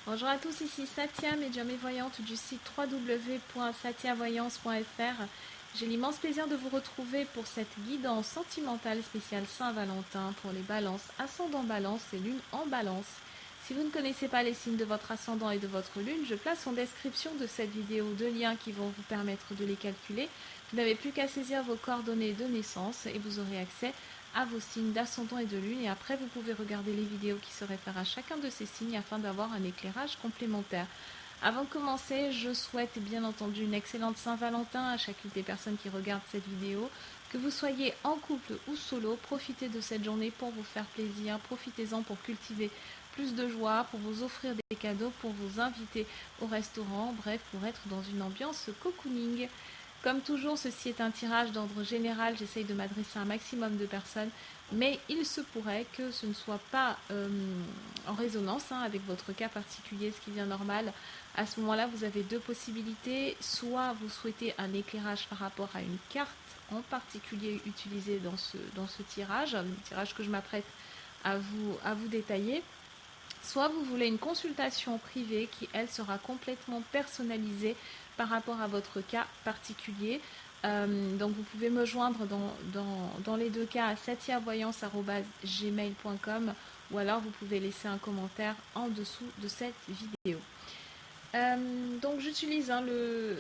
Bonjour à tous, ici Satia, médium et voyante du site www.satiavoyance.fr. J'ai l'immense plaisir de vous retrouver pour cette guidance sentimentale spéciale Saint-Valentin pour les balances, ascendant balance et lune en balance. Si vous ne connaissez pas les signes de votre ascendant et de votre lune, je place en description de cette vidéo deux liens qui vont vous permettre de les calculer. Vous n'avez plus qu'à saisir vos coordonnées de naissance et vous aurez accès à vos signes d'ascendant et de lune, et après vous pouvez regarder les vidéos qui se réfèrent à chacun de ces signes afin d'avoir un éclairage complémentaire. Avant de commencer, je souhaite bien entendu une excellente Saint-Valentin à chacune des personnes qui regardent cette vidéo. Que vous soyez en couple ou solo, profitez de cette journée pour vous faire plaisir, profitez-en pour cultiver plus de joie, pour vous offrir des cadeaux, pour vous inviter au restaurant, bref, pour être dans une ambiance cocooning. Comme toujours, ceci est un tirage d'ordre général, j'essaye de m'adresser à un maximum de personnes, mais il se pourrait que ce ne soit pas en résonance avec votre cas particulier, ce qui vient normal. À ce moment-là, vous avez deux possibilités. Soit vous souhaitez un éclairage par rapport à une carte en particulier utilisée dans ce tirage, le tirage que je m'apprête à vous détailler. Soit vous voulez une consultation privée qui, elle, sera complètement personnalisée par rapport à votre cas particulier. Donc vous pouvez me joindre dans les deux cas à satiavoyance@gmail.com ou alors vous pouvez laisser un commentaire en dessous de cette vidéo. Donc j'utilise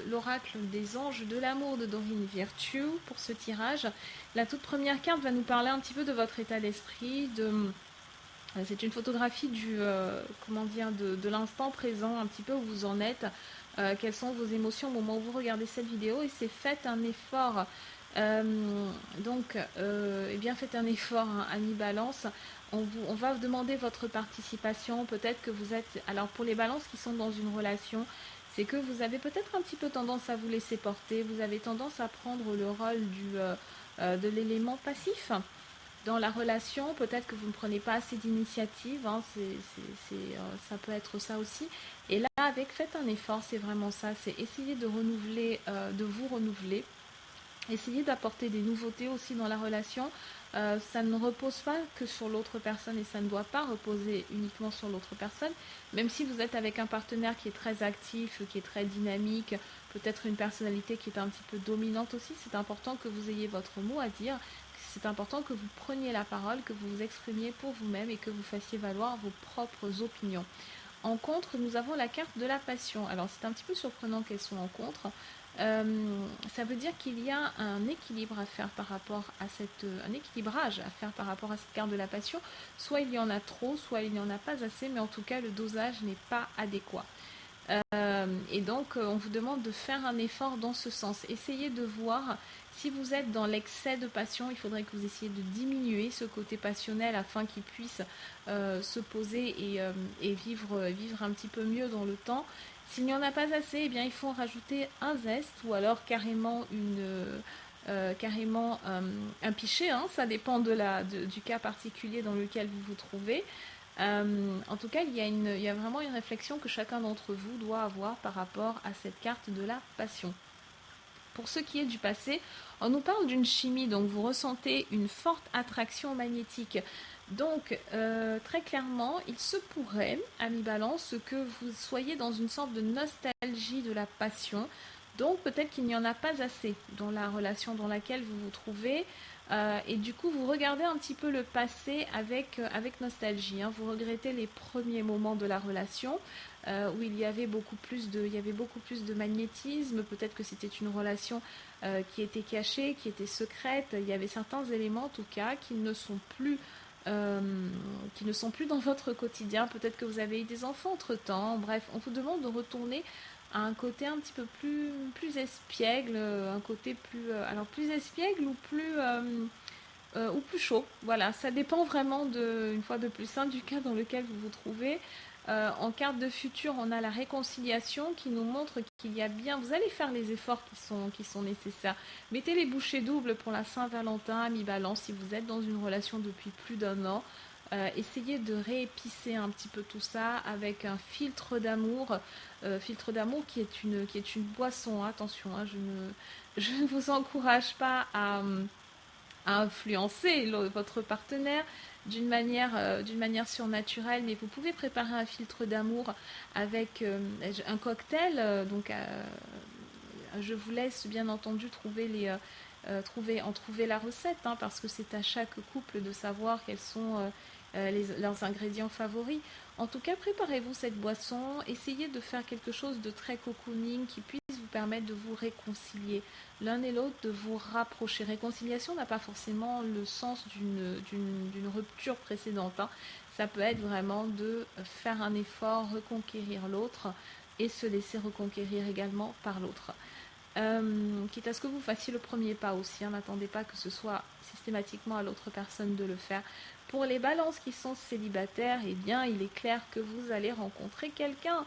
l'oracle des anges de l'amour de Dorine Virtue pour ce tirage. La toute première carte va nous parler un petit peu de votre état d'esprit, c'est une photographie de l'instant présent, un petit peu où vous en êtes, quelles sont vos émotions au moment où vous regardez cette vidéo, et c'est faites un effort. Faites un effort, ami Balance. On va vous demander votre participation. Peut-être que vous êtes... Alors pour les balances qui sont dans une relation, c'est que vous avez peut-être un petit peu tendance à vous laisser porter. Vous avez tendance à prendre le rôle de l'élément passif dans la relation. Peut-être que vous ne prenez pas assez d'initiative, ça peut être ça aussi. Et là, faites un effort, c'est vraiment ça, c'est essayer de renouveler, de vous renouveler. Essayez d'apporter des nouveautés aussi dans la relation. Ça ne repose pas que sur l'autre personne et ça ne doit pas reposer uniquement sur l'autre personne. Même si vous êtes avec un partenaire qui est très actif, qui est très dynamique, peut-être une personnalité qui est un petit peu dominante aussi, c'est important que vous ayez votre mot à dire. C'est important que vous preniez la parole, que vous vous exprimiez pour vous-même et que vous fassiez valoir vos propres opinions. En contre, nous avons la carte de la passion. Alors c'est un petit peu surprenant qu'elles soient en contre. Ça veut dire qu'il y a un équilibre à faire par rapport à un équilibrage à faire par rapport à cette carte de la passion. Soit il y en a trop, soit il n'y en a pas assez, mais en tout cas le dosage n'est pas adéquat. Et donc on vous demande de faire un effort dans ce sens. Essayez de voir si vous êtes dans l'excès de passion. Il faudrait que vous essayiez de diminuer ce côté passionnel afin qu'il puisse se poser et vivre un petit peu mieux dans le temps. S'il n'y en a pas assez, eh bien, il faut en rajouter un zeste ou alors carrément un pichet, ça dépend du cas particulier dans lequel vous vous trouvez. En tout cas, il y a vraiment une réflexion que chacun d'entre vous doit avoir par rapport à cette carte de la passion. Pour ce qui est du passé, on nous parle d'une chimie, donc vous ressentez une forte attraction magnétique. Donc, très clairement, il se pourrait, ami Balance, que vous soyez dans une sorte de nostalgie de la passion. Donc, peut-être qu'il n'y en a pas assez dans la relation dans laquelle vous vous trouvez. Et du coup, vous regardez un petit peu le passé avec nostalgie. Vous regrettez les premiers moments de la relation où il y avait beaucoup plus de magnétisme. Peut-être que c'était une relation qui était cachée, qui était secrète. Il y avait certains éléments, en tout cas, qui ne sont plus dans votre quotidien. Peut-être que vous avez eu des enfants entre-temps. Bref, on vous demande de retourner à un côté un petit peu plus espiègle, un côté plus espiègle ou plus chaud. Voilà, ça dépend vraiment une fois de plus, du cas dans lequel vous vous trouvez. En carte de futur, on a la réconciliation qui nous montre qu'il y a bien... Vous allez faire les efforts qui sont nécessaires. Mettez les bouchées doubles pour la Saint-Valentin, ami Balance, si vous êtes dans une relation depuis plus d'1 an. Essayez de réépicer un petit peu tout ça avec un filtre d'amour qui est une boisson. Attention, je ne vous encourage pas à influencer votre partenaire, d'une manière surnaturelle, mais vous pouvez préparer un filtre d'amour avec un cocktail. Je vous laisse bien entendu trouver la recette, hein, parce que c'est à chaque couple de savoir quels sont leurs ingrédients favoris. En tout cas, préparez-vous cette boisson, essayez de faire quelque chose de très cocooning qui puisse vous permettre de vous réconcilier l'un et l'autre, de vous rapprocher. Réconciliation n'a pas forcément le sens d'une rupture précédente, hein. Ça peut être vraiment de faire un effort, reconquérir l'autre et se laisser reconquérir également par l'autre. Quitte à ce que vous fassiez le premier pas aussi, hein, n'attendez pas que ce soit systématiquement à l'autre personne de le faire. Pour les balances qui sont célibataires, eh bien, il est clair que vous allez rencontrer quelqu'un.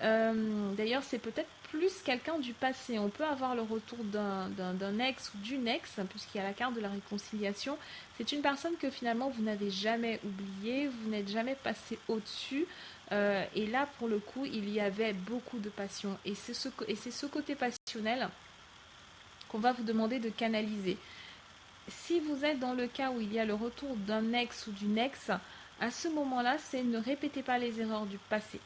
D'ailleurs, c'est peut-être plus quelqu'un du passé. On peut avoir le retour d'un ex ou d'une ex, puisqu'il y a la carte de la réconciliation. C'est une personne que finalement vous n'avez jamais oubliée, vous n'êtes jamais passé au-dessus. Et là, pour le coup, il y avait beaucoup de passion. Et c'est ce côté passionnel qu'on va vous demander de canaliser. Si vous êtes dans le cas où il y a le retour d'un ex ou d'une ex, à ce moment-là, c'est ne répétez pas les erreurs du passé.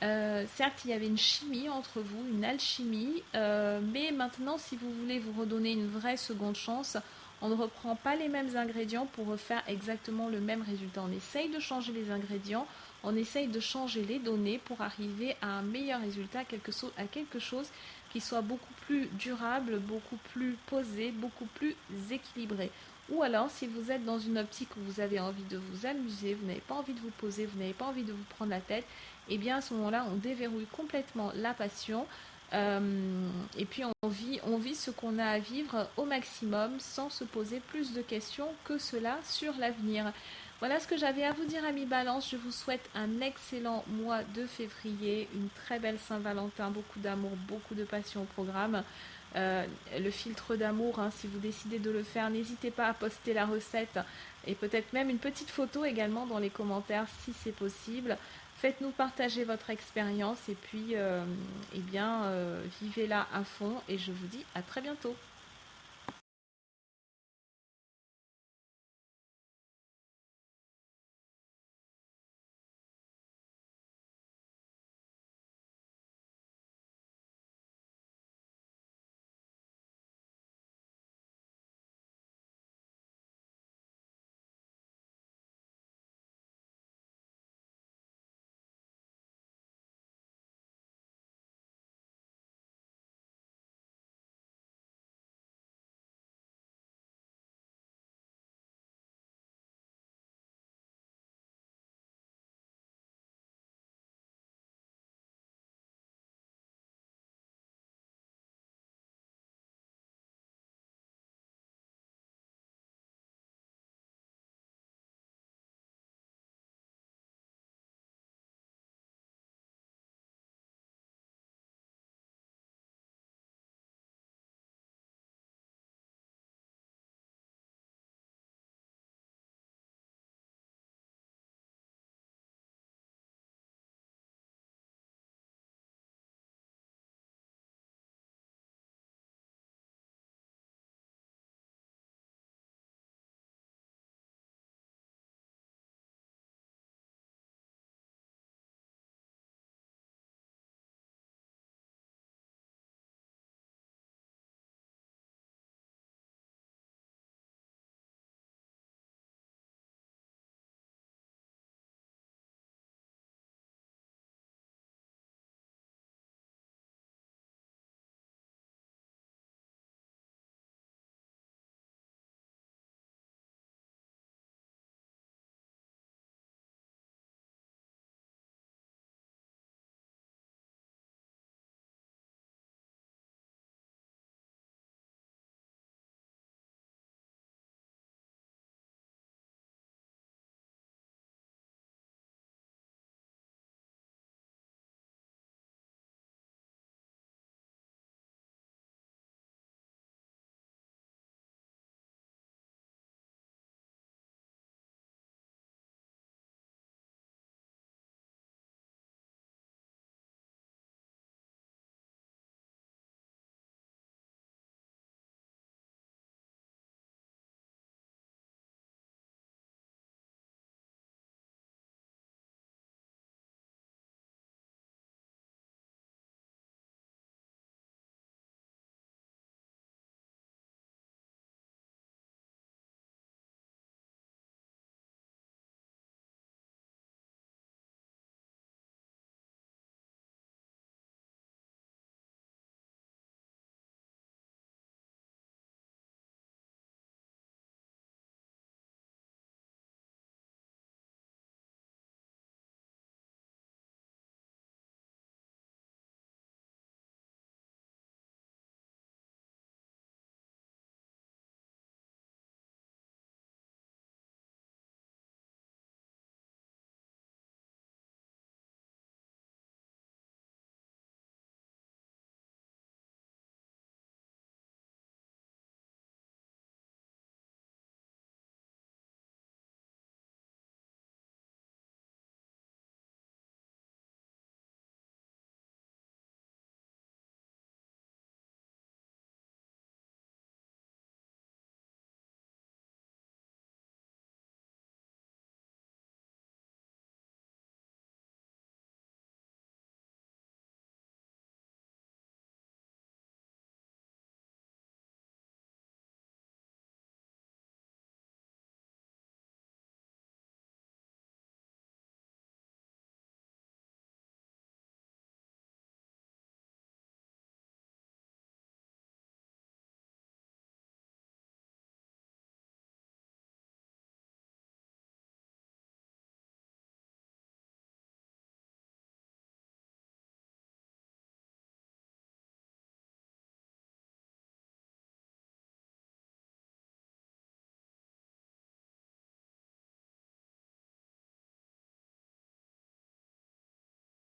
Certes, il y avait une chimie entre vous, une alchimie, mais maintenant, si vous voulez vous redonner une vraie seconde chance, on ne reprend pas les mêmes ingrédients pour refaire exactement le même résultat. On essaye de changer les ingrédients, on essaye de changer les données pour arriver à un meilleur résultat, à quelque chose qui soit beaucoup plus durable, beaucoup plus posé, beaucoup plus équilibré. Ou alors, si vous êtes dans une optique où vous avez envie de vous amuser, vous n'avez pas envie de vous poser, vous n'avez pas envie de vous prendre la tête, et bien à ce moment-là, on déverrouille complètement la passion. Et puis on vit ce qu'on a à vivre au maximum sans se poser plus de questions que cela sur l'avenir. Voilà ce que j'avais à vous dire, amis Balance. Je vous souhaite un excellent mois de février, une très belle Saint-Valentin, beaucoup d'amour, beaucoup de passion au programme. Le filtre d'amour, hein, si vous décidez de le faire, n'hésitez pas à poster la recette et peut-être même une petite photo également dans les commentaires si c'est possible. Faites-nous partager votre expérience et puis vivez-la à fond et je vous dis à très bientôt.